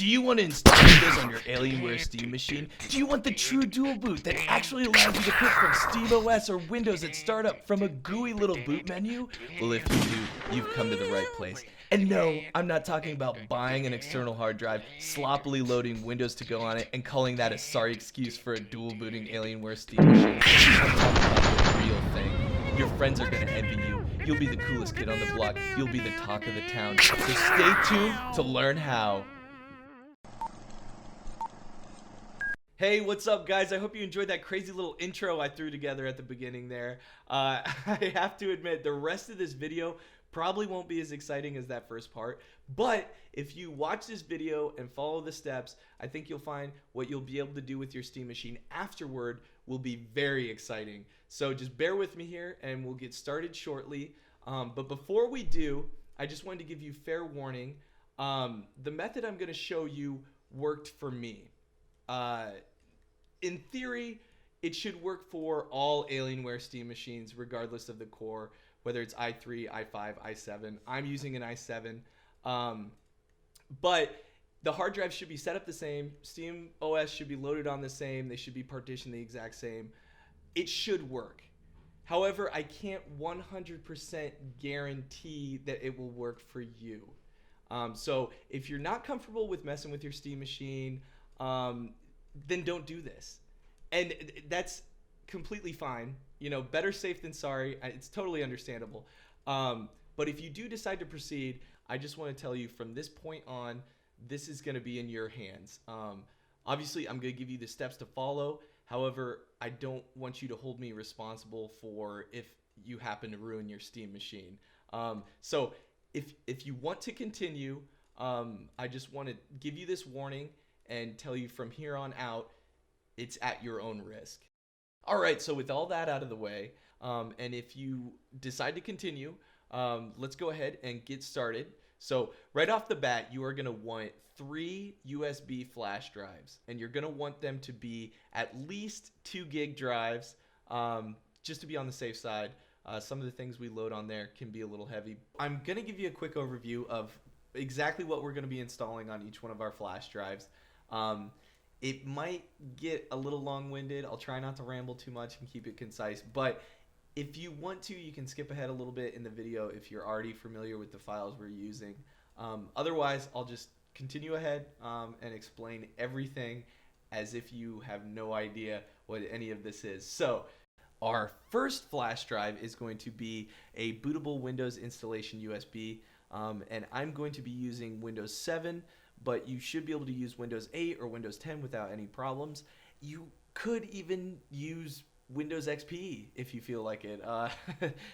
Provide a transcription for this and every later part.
Do you want to install Windows on your Alienware Steam machine? Do you want the true dual boot that actually allows you to pick from SteamOS or Windows at startup from a gooey little boot menu? Well, if you do, you've come to the right place. And no, I'm not talking about buying an external hard drive, sloppily loading Windows to go on it, and calling that a sorry excuse for a dual booting Alienware Steam machine. I'm talking about the real thing. Your friends are going to envy you. You'll be the coolest kid on the block. You'll be the talk of the town. So stay tuned to learn how. Hey, what's up, guys? I hope you enjoyed that crazy little intro I threw together at the beginning there. I have to admit, the rest of this video probably won't be as exciting as that first part, but if you watch this video and follow the steps, I think you'll find what you'll be able to do with your Steam machine afterward will be very exciting. So just bear with me here and we'll get started shortly. But before we do, I just wanted to give you fair warning. The method I'm going to show you worked for me. In theory, it should work for all Alienware Steam machines, regardless of the core, whether it's i3, i5, i7. I'm using an i7. But the hard drive should be set up the same. SteamOS should be loaded on the same. They should be partitioned the exact same. It should work. However, I can't 100% guarantee that it will work for you. So if you're not comfortable with messing with your Steam machine, then don't do this. And that's completely fine. You know, better safe than sorry. It's totally understandable. But if you do decide to proceed, I just want to tell you from this point on, this is going to be in your hands. Obviously, I'm going to give you the steps to follow. However, I don't want you to hold me responsible for if you happen to ruin your Steam machine. So if you want to continue, I just want to give you this warning and tell you from here on out, it's at your own risk. All right, so with all that out of the way, and if you decide to continue, let's go ahead and get started. So right off the bat, you are going to want 3 USB flash drives, and you're going to want them to be at least 2 gig drives, just to be on the safe side. Some of the things we load on there can be a little heavy. I'm going to give you a quick overview of exactly what we're going to be installing on each one of our flash drives. It might get a little long-winded. I'll try not to ramble too much and keep it concise, but if you want to, you can skip ahead a little bit in the video if you're already familiar with the files we're using. Otherwise, I'll just continue ahead and explain everything as if you have no idea what any of this is. So our first flash drive is going to be a bootable Windows installation USB, and I'm going to be using Windows 7, but you should be able to use Windows 8 or Windows 10 without any problems. You could even use Windows XP if you feel like it.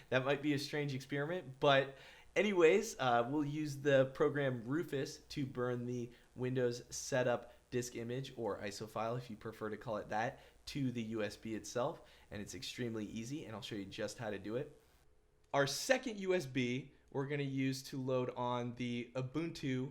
That might be a strange experiment, but anyways, we'll use the program Rufus to burn the Windows setup disk image, or ISO file if you prefer to call it that, to the USB itself, and it's extremely easy, and I'll show you just how to do it. Our second USB we're going to use to load on the Ubuntu,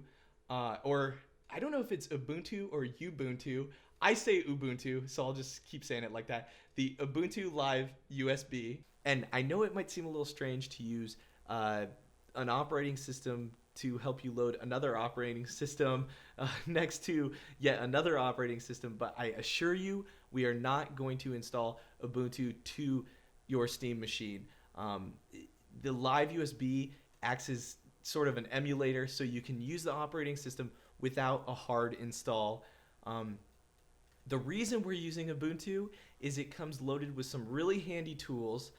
or I don't know if it's Ubuntu or Ubuntu. I say Ubuntu, so I'll just keep saying it like that. The Ubuntu Live USB. And I know it might seem a little strange to use an operating system to help you load another operating system next to yet another operating system, but I assure you we are not going to install Ubuntu to your Steam machine. The Live USB acts as sort of an emulator, so you can use the operating system without a hard install. The reason we're using Ubuntu is it comes loaded with some really handy tools.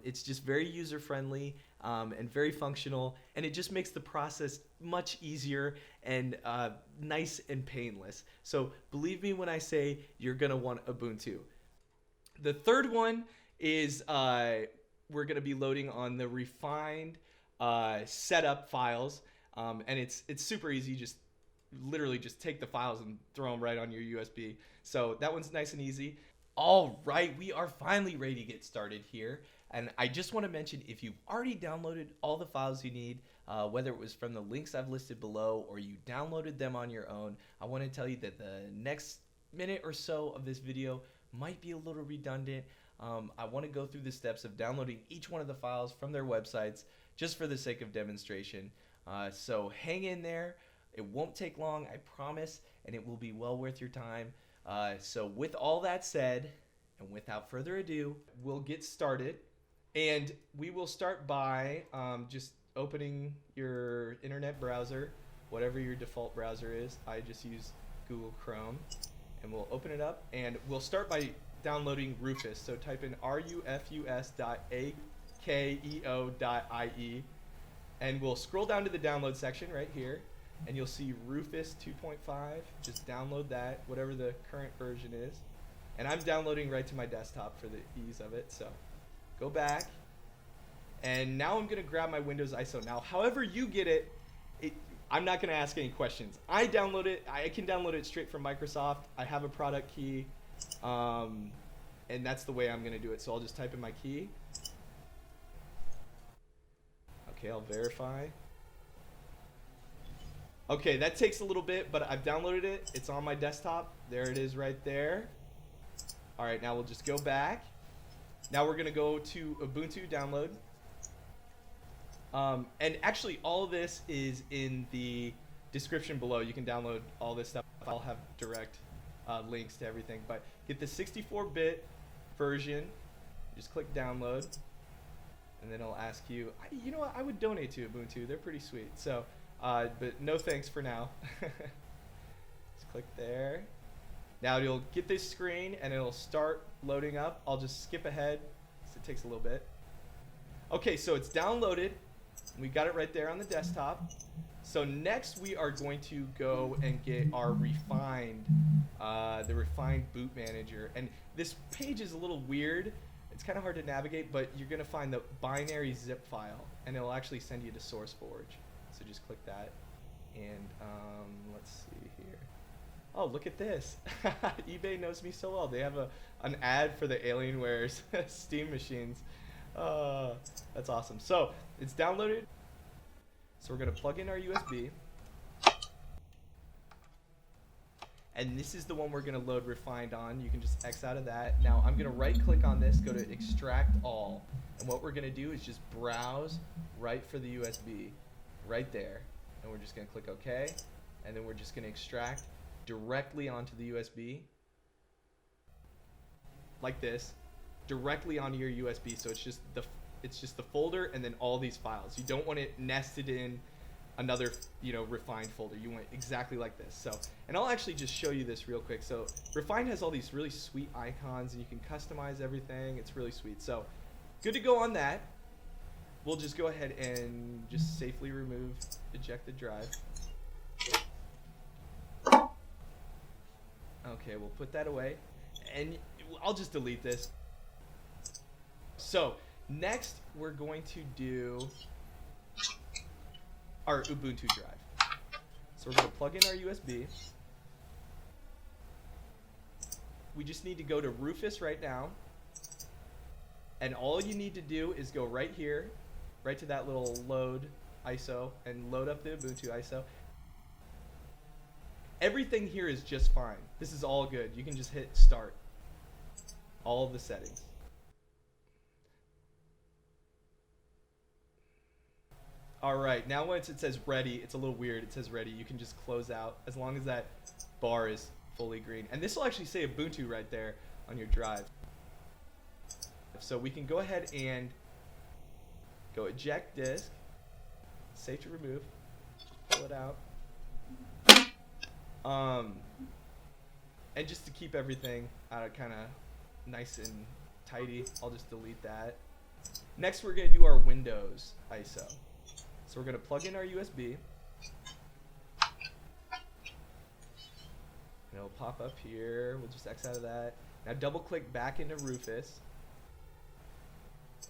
It's just very user-friendly and very functional, and it just makes the process much easier and nice and painless. So believe me when I say you're going to want Ubuntu. The third one is we're going to be loading on the refined setup files, and it's super easy. Just literally just take the files and throw them right on your USB. So that one's nice and easy. All right, we are finally ready to get started here. And I just want to mention, if you've already downloaded all the files you need, whether it was from the links I've listed below or you downloaded them on your own, I want to tell you that the next minute or so of this video might be a little redundant. I want to go through the steps of downloading each one of the files from their websites just for the sake of demonstration. So hang in there. It won't take long, I promise, and it will be well worth your time. So with all that said, and without further ado, we'll get started. And we will start by just opening your internet browser, whatever your default browser is. I just use Google Chrome. And we'll open it up, and we'll start by downloading Rufus. So type in rufus.akeo.ie, and we'll scroll down to the download section right here, and you'll see Rufus 2.5. Just download that, whatever the current version is. And I'm downloading right to my desktop for the ease of it. So go back, and now I'm going to grab my Windows ISO. Now, however you get it, I'm not going to ask any questions. I download it. I can download it straight from Microsoft. I have a product key, and that's the way I'm going to do it. So I'll just type in my key. Okay, I'll verify. Okay, that takes a little bit, but I've downloaded it. It's on my desktop. There it is right there. All right, now we'll just go back. Now we're going to go to Ubuntu download. And actually, all of this is in the description below. You can download all this stuff. I'll have direct links to everything. But get the 64-bit version. Just click download. And then it'll ask you, you know what, I would donate to Ubuntu. They're pretty sweet. So, but no thanks for now. Just click there. Now you'll get this screen, and it'll start loading up. I'll just skip ahead, because it takes a little bit. Okay, so it's downloaded. We got it right there on the desktop. So next we are going to go and get our refined, the refined boot manager. And this page is a little weird. It's kind of hard to navigate, but you're going to find the binary zip file, and it'll actually send you to SourceForge. So just click that, and let's see here. Oh, look at this. eBay knows me so well. They have an ad for the Alienware's Steam machines. That's awesome. So it's downloaded. So we're going to plug in our USB. And this is the one we're going to load refined on. You can just X out of that. Now I'm going to right click on this, go to extract all. And what we're going to do is just browse right for the USB right there. And we're just going to click OK. And then we're just going to extract directly onto the USB like this, directly onto your USB. So it's just the folder and then all these files. You don't want it nested in another, refined folder. You want it exactly like this. So, and I'll actually just show you this real quick. So refined has all these really sweet icons, and you can customize everything. It's really sweet. So good to go on that. We'll just go ahead and just safely remove ejected drive. Okay, we'll put that away, and I'll just delete this. So next we're going to do our Ubuntu drive. So we're going to plug in our USB. We just need to go to Rufus right now, and all you need to do is go right here, right to that little load ISO, and load up the Ubuntu ISO. Everything here is just fine. This is all good. You can just hit start. All of the settings. All right, now once it says ready, it's a little weird. It says ready. You can just close out as long as that bar is fully green. And this will actually say Ubuntu right there on your drive. So we can go ahead and go eject disk, safe to remove, pull it out. And just to keep everything kind of nice and tidy, I'll just delete that. Next, we're going to do our Windows ISO. So we're going to plug in our USB. And it'll pop up here. We'll just X out of that. Now double click back into Rufus.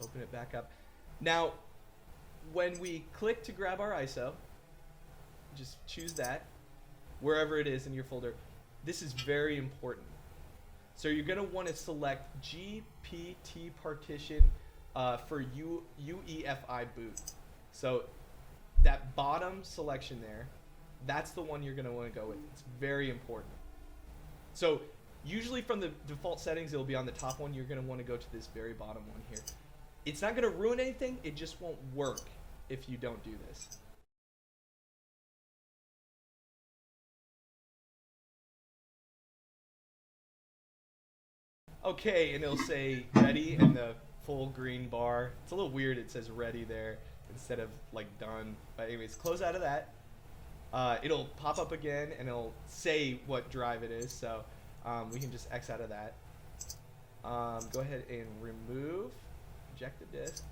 Open it back up. Now, when we click to grab our ISO, just choose that, wherever it is in your folder. This is very important. So you're going to want to select GPT partition for UEFI boot. So that bottom selection there, that's the one you're going to want to go with. It's very important. So usually from the default settings, it'll be on the top one. You're going to want to go to this very bottom one here. It's not going to ruin anything. It just won't work if you don't do this. okay, and it'll say ready in the full green bar. It's a little weird. It says ready there instead of like done. But anyways, close out of that. It'll pop up again and it'll say what drive it is. So we can just X out of that. Go ahead and remove, eject the disk.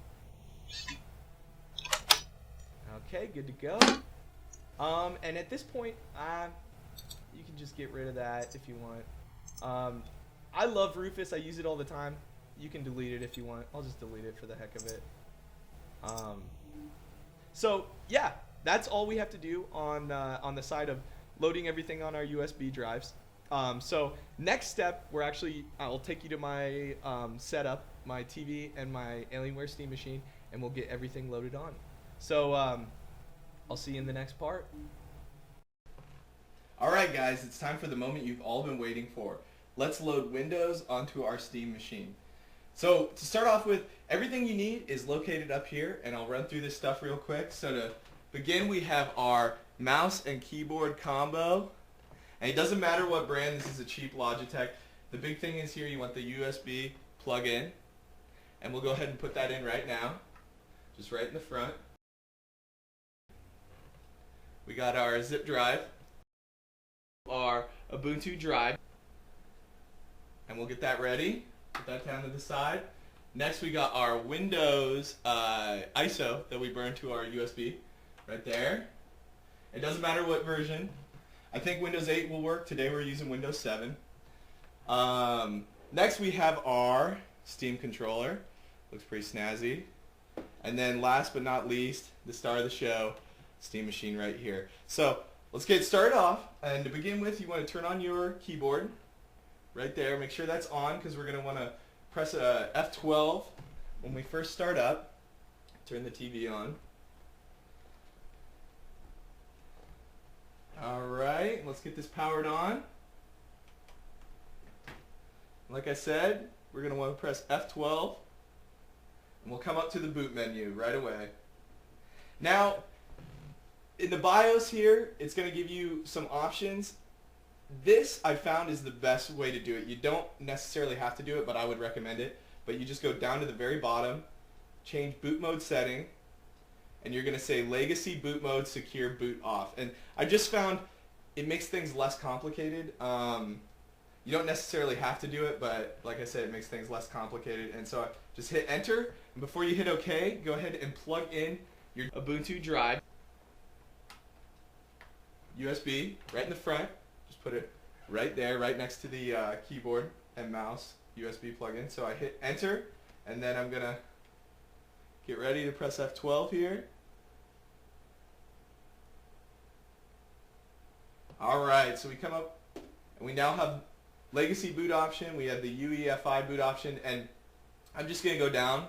Okay, good to go. And at this point, you can just get rid of that if you want. I love Rufus. I use it all the time. You can delete it if you want. I'll just delete it for the heck of it. So yeah, that's all we have to do on the side of loading everything on our USB drives. So next step, I'll take you to my setup, my TV and my Alienware Steam machine, and we'll get everything loaded on. So I'll see you in the next part. Alright guys, it's time for the moment you've all been waiting for. Let's load Windows onto our Steam machine. So to start off with, everything you need is located up here, and I'll run through this stuff real quick. So to begin, we have our mouse and keyboard combo. And it doesn't matter what brand, this is a cheap Logitech. The big thing is here you want the USB plug-in, and we'll go ahead and put that in right now, just right in the front. We got our zip drive, our Ubuntu drive, and we'll get that ready. Put that down to the side. Next we got our Windows ISO that we burn to our USB right there. It doesn't matter what version. I think Windows 8 will work. Today we're using Windows 7. Next we have our Steam controller. Looks pretty snazzy. And then last but not least, the star of the show, Steam machine right here. So let's get started off. And to begin with, you want to turn on your keyboard right there. Make sure that's on because we're going to want to press F12 when we first start up. Turn the TV on. Alright, let's get this powered on. Like I said, we're going to want to press F12 and we'll come up to the boot menu right away. Now, in the BIOS here, it's going to give you some options. This, I found, is the best way to do it. You don't necessarily have to do it, but I would recommend it. But you just go down to the very bottom, change boot mode setting, and you're going to say legacy boot mode secure boot off. And I just found it makes things less complicated. You don't necessarily have to do it, but like I said, it makes things less complicated. And so just hit enter, and before you hit OK, go ahead and plug in your Ubuntu drive. USB right in the front. Just put it right there, right next to the keyboard and mouse USB plug-in. So I hit enter, and then I'm going to get ready to press F12 here. Alright, so we come up, and we now have legacy boot option. We have the UEFI boot option, and I'm just going to go down to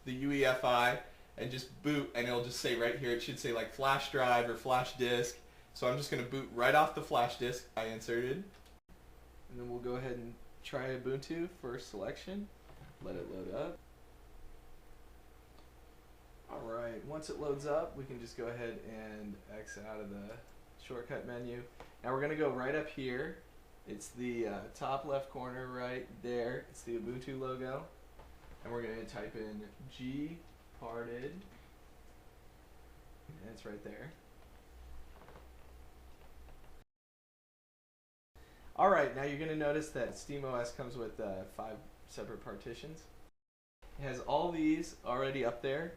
the UEFI and just boot, and it'll just say right here, it should say like flash drive or flash disk. So I'm just going to boot right off the flash disk I inserted. And then we'll go ahead and try Ubuntu for selection. Let it load up. Alright, once it loads up, we can just go ahead and X out of the shortcut menu. Now we're going to go right up here. It's the top left corner right there. It's the Ubuntu logo. And we're going to type in gparted. And it's right there. Alright, now you're going to notice that SteamOS comes with 5 separate partitions. It has all these already up there.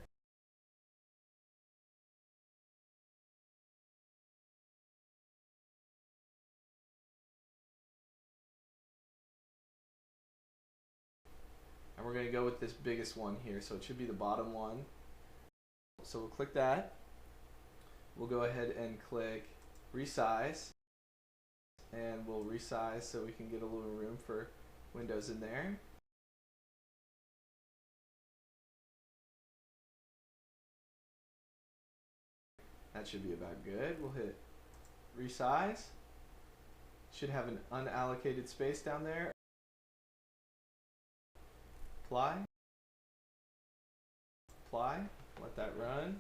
And we're going to go with this biggest one here, so it should be the bottom one. So we'll click that. We'll go ahead and click resize. And we'll resize so we can get a little room for Windows in there. That should be about good. We'll hit resize. Should have an unallocated space down there. Apply. Apply. Let that run.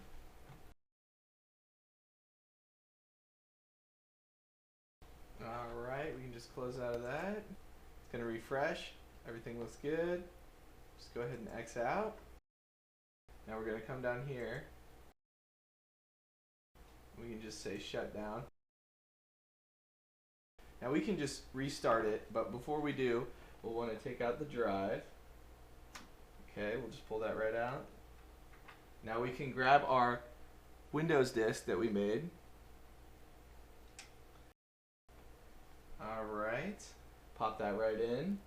Alright, we can just close out of that. It's going to refresh. Everything looks good. Just go ahead and X out. Now we're going to come down here. We can just say shut down. Now we can just restart it, but before we do, we'll want to take out the drive. Okay, we'll just pull that right out. Now we can grab our Windows disk that we made. Alright, pop that right in.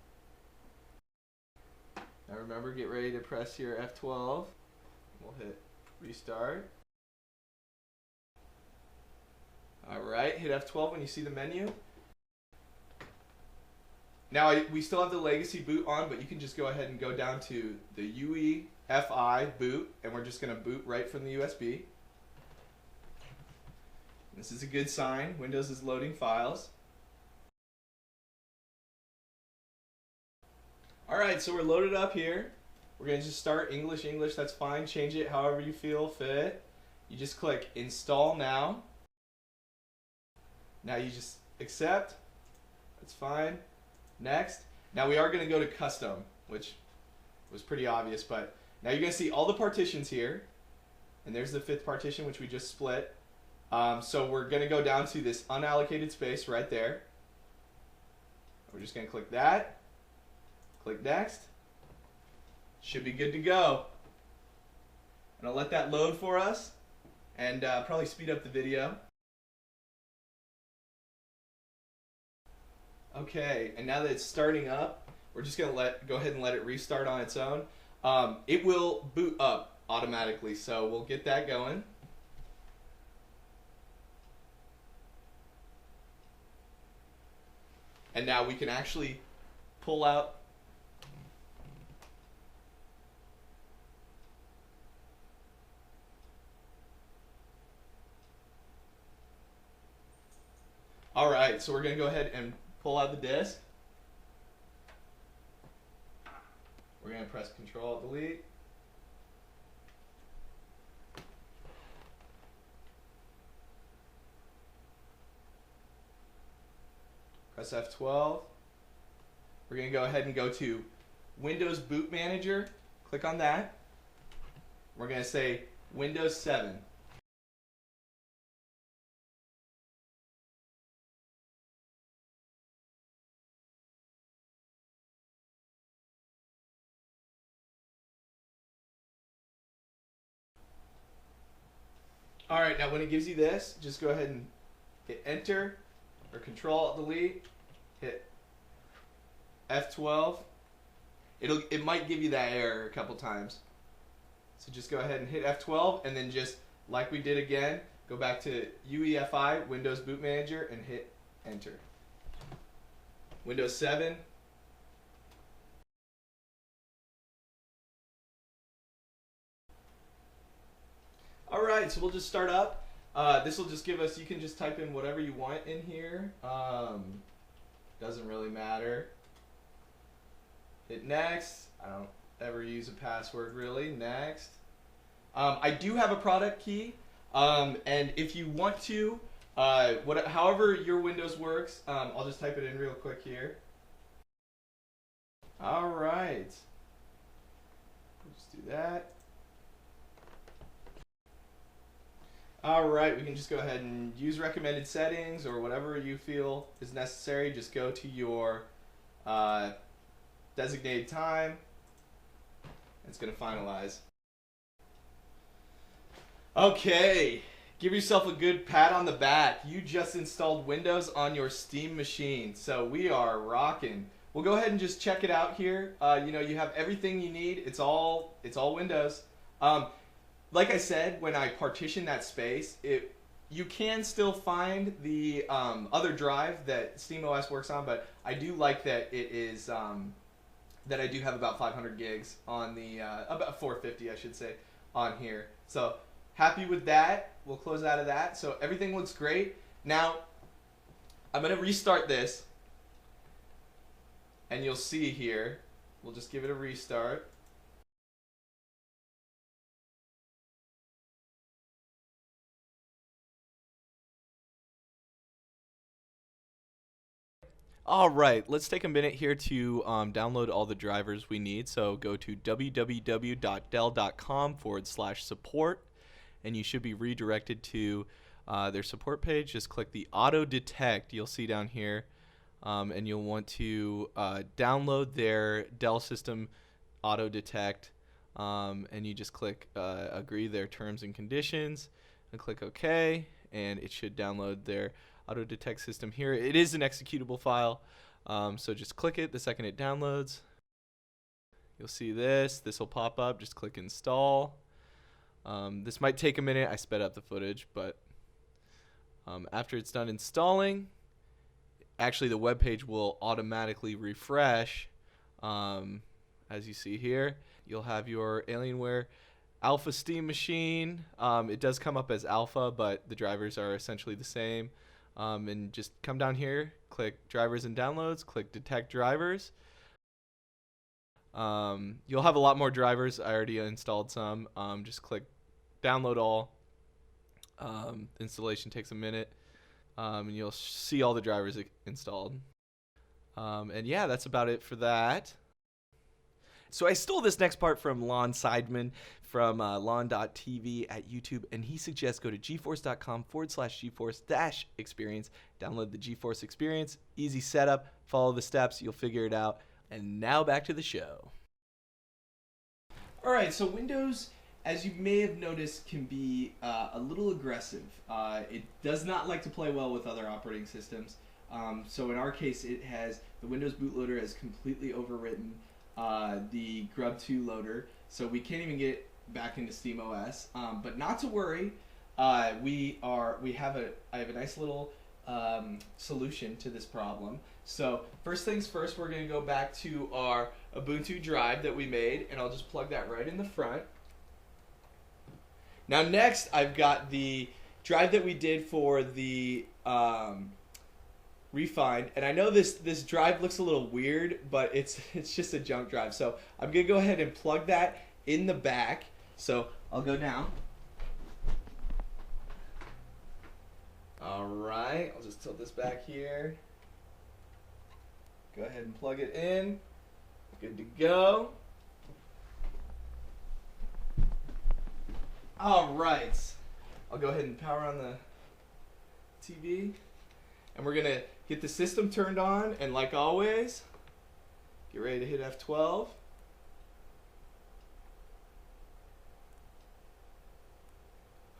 Now remember, get ready to press your F12. We'll hit restart. Alright, hit F12 when you see the menu. Now we still have the legacy boot on, but you can just go ahead and go down to the UEFI boot, and we're just going to boot right from the USB. This is a good sign. Windows is loading files. Alright, so we're loaded up here. We're going to just start English, that's fine. Change it however you feel fit. You just click Install Now. Now you just accept. That's fine. Next. Now we are going to go to Custom, which was pretty obvious, but now you're going to see all the partitions here. And there's the 5th partition, which we just split. So we're going to go down to this unallocated space right there. We're just going to click that. Click Next. Should be good to go. And I'll let that load for us and probably speed up the video. Okay, and now that it's starting up, we're just going to go ahead and let it restart on its own. It will boot up automatically, so we'll get that going. And now we can actually pull out Alright, so we're going to go ahead and pull out the disk. We're going to press Control-Delete. Press F12. We're going to go ahead and go to Windows Boot Manager. Click on that. We're going to say Windows 7. Alright, now when it gives you this, just go ahead and hit Enter or Control-Delete, hit F12. It might give you that error a couple times. So just go ahead and hit F12 and then just like we did again, go back to UEFI, Windows Boot Manager, and hit Enter. Windows 7. Alright, so we'll just start up. This will just give us, you can just type in whatever you want in here. Doesn't really matter. Hit Next. I don't ever use a password really. Next. I do have a product key, and if you want to, however your Windows works, I'll just type it in real quick here. Alright. We'll just do that. Alright, we can just go ahead and use recommended settings or whatever you feel is necessary. Just go to your designated time. It's going to finalize. Okay, give yourself a good pat on the back. You just installed Windows on your Steam machine, so we are rocking. We'll go ahead and just check it out here. You know, you have everything you need. It's all Windows. Like I said, when I partition that space, you can still find the other drive that SteamOS works on, but I do like that it is that I do have about 500 gigs on the about 450, I should say, on here. So happy with that. We'll close out of that. So everything looks great. Now I'm gonna restart this, and you'll see here. We'll just give it a restart. All right, let's take a minute here to download all the drivers we need. So go to www.dell.com/support, and you should be redirected to their support page. Just click the auto detect you'll see down here, and you'll want to download their Dell system auto detect, and you just click agree their terms and conditions and click OK, and it should download their auto detect system here. It is an executable file, so just click it the second it downloads. You'll see this will pop up. Just click install. This might take a minute. I sped up the footage, but after it's done installing, actually the web page will automatically refresh. As you see here, you'll have your Alienware Alpha Steam machine. It does come up as Alpha, but the drivers are essentially the same. And just come down here, click drivers and downloads, click detect drivers. You'll have a lot more drivers. I already installed some. Just click download all. Installation takes a minute, and you'll see all the drivers installed. And yeah, that's about it for that. So I stole this next part from Lon Seidman from lon.tv at YouTube, and he suggests go to geforce.com/geforce-experience, download the GeForce experience, easy setup, follow the steps, you'll figure it out. And now back to the show. All right, so Windows, as you may have noticed, can be a little aggressive. It does not like to play well with other operating systems. So in our case, the Windows bootloader has completely overwritten the Grub2 loader, so we can't even get back into SteamOS. But not to worry, I have a nice little solution to this problem. So first things first, we're going to go back to our Ubuntu drive that we made, and I'll just plug that right in the front. Now next, I've got the drive that we did for the refined, and I know this drive looks a little weird, but it's just a junk drive. So I'm gonna go ahead and plug that in the back. So I'll go down. All right, I'll just tilt this back here. Go ahead and plug it in. Good to go. All right, I'll go ahead and power on the TV. And we're going to get the system turned on, and like always, get ready to hit F12.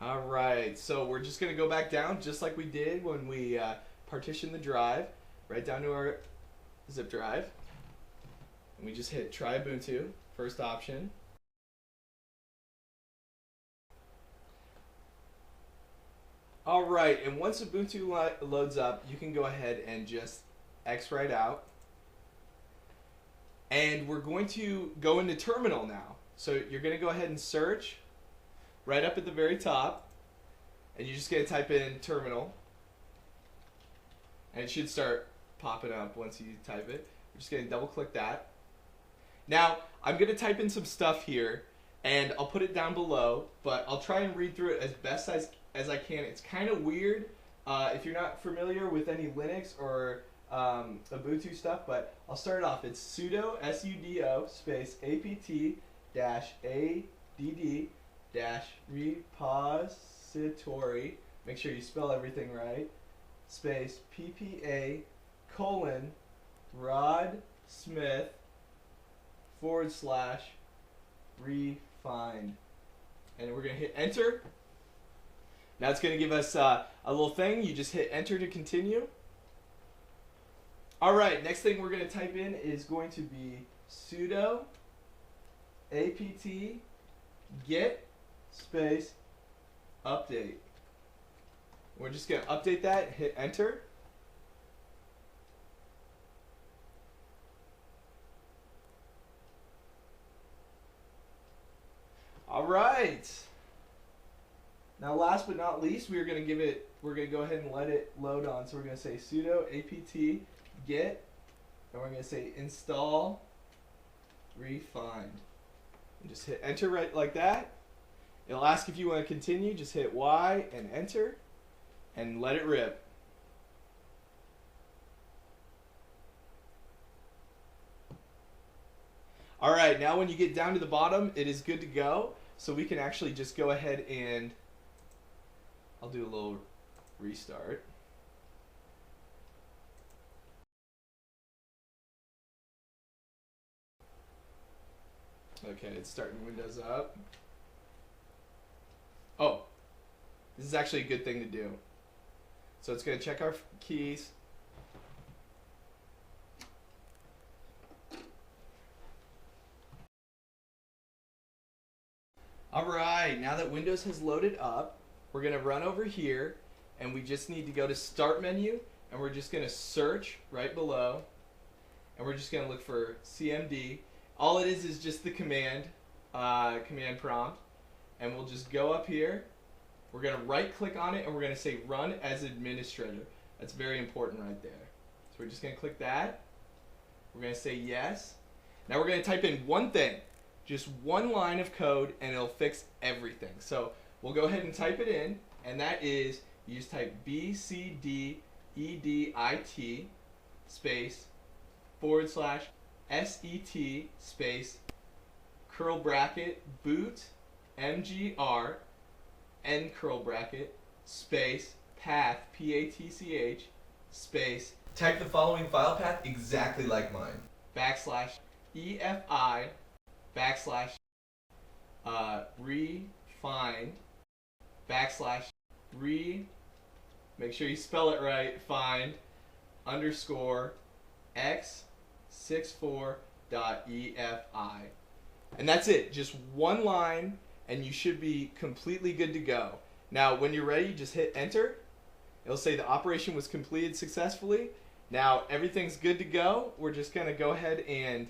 All right, so we're just going to go back down just like we did when we partitioned the drive, right down to our zip drive. And we just hit try Ubuntu, first option. All right, and once Ubuntu loads up, you can go ahead and just X right out. And we're going to go into terminal now. So you're going to go ahead and search right up at the very top, and you're just going to type in terminal. And it should start popping up once you type it. We're just going to double click that. Now, I'm going to type in some stuff here, and I'll put it down below, but I'll try and read through it as best as I can. It's kind of weird if you're not familiar with any Linux or Ubuntu stuff, but I'll start off. It's sudo, S-U-D-O, space apt-add-repository. Make sure you spell everything right. Space PPA colon rodsmith / refined. And we're going to hit enter. Now it's going to give us a little thing. You just hit enter to continue. All right, next thing we're going to type in is going to be sudo apt-get space update. We're just going to update that, hit enter. All right. Now, last but not least, we're going to go ahead and let it load on. So we're going to say sudo apt-get, and we're going to say install refined. And just hit enter right like that. It'll ask if you want to continue. Just hit Y and enter, and let it rip. All right, now when you get down to the bottom, it is good to go. So we can actually just go ahead and I'll do a little restart. Okay, it's starting Windows up. Oh, this is actually a good thing to do. So it's going to check our keys. Alright, now that Windows has loaded up, we're going to run over here and we just need to go to Start menu and we're just going to search right below and we're just going to look for CMD. All it is just the command prompt, and we'll just go up here. We're going to right click on it and we're going to say Run as Administrator. That's very important right there. So we're just going to click that. We're going to say yes. Now we're going to type in one thing. Just one line of code and it'll fix everything. So we'll go ahead and type it in, and that is, you just type bcdedit space /set space curl bracket bootmgr end curl bracket space path PATCH space, type the following file path exactly like mine, /EFI /refind /re, make sure you spell it right, find _ x64.efi. And that's it, just one line, and you should be completely good to go. Now when you're ready, just hit enter. It'll say the operation was completed successfully. Now everything's good to go. We're just going to go ahead and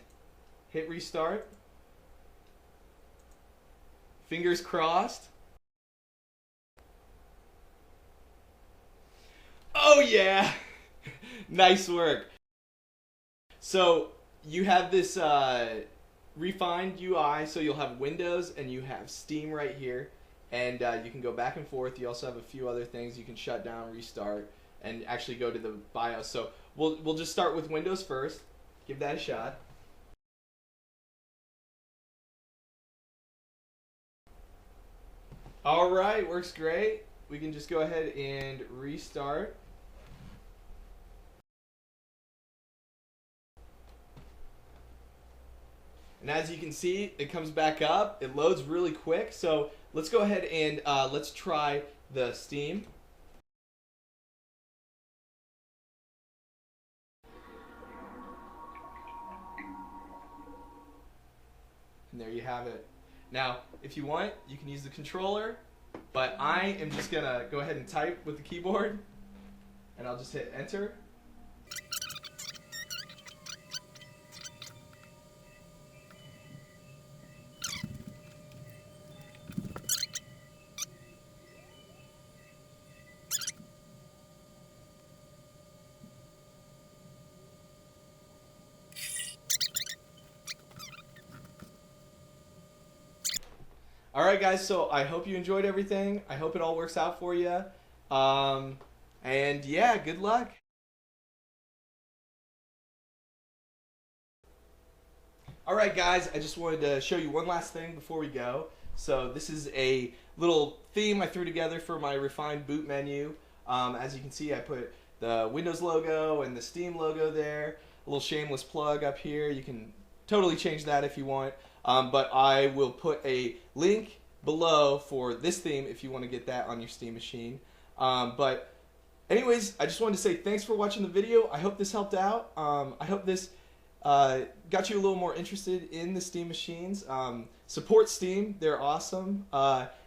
hit restart. Fingers crossed. Oh yeah! Nice work. So you have this refined UI, so you'll have Windows and you have Steam right here, and you can go back and forth. You also have a few other things you can shut down, restart, and actually go to the BIOS. So we'll just start with Windows first. Give that a shot. All right, works great. We can just go ahead and restart. And as you can see, it comes back up. It loads really quick. So let's go ahead and let's try the Steam. And there you have it. Now, if you want, you can use the controller, but I am just going to go ahead and type with the keyboard, and I'll just hit enter. Alright guys, so I hope you enjoyed everything. I hope it all works out for you. And yeah, good luck. Alright guys, I just wanted to show you one last thing before we go. So this is a little theme I threw together for my refined boot menu. As you can see, I put the Windows logo and the Steam logo there. A little shameless plug up here. You can totally change that if you want. But I will put a link below for this theme if you want to get that on your Steam machine. But anyways, I just wanted to say thanks for watching the video. I hope this helped out. I hope this got you a little more interested in the Steam machines. Support Steam. They're awesome.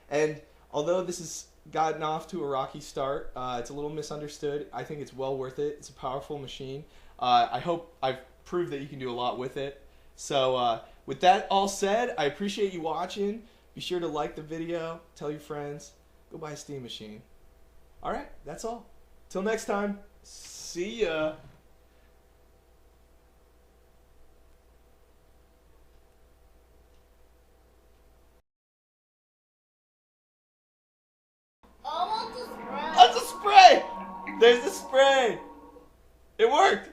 And although this has gotten off to a rocky start, it's a little misunderstood. I think it's well worth it. It's a powerful machine. I hope I've proved that you can do a lot with it. So with that all said, I appreciate you watching. Be sure to like the video, tell your friends, go buy a Steam machine. Alright, that's all. Till next time, see ya. I want the spray. That's a spray! There's the spray! It worked!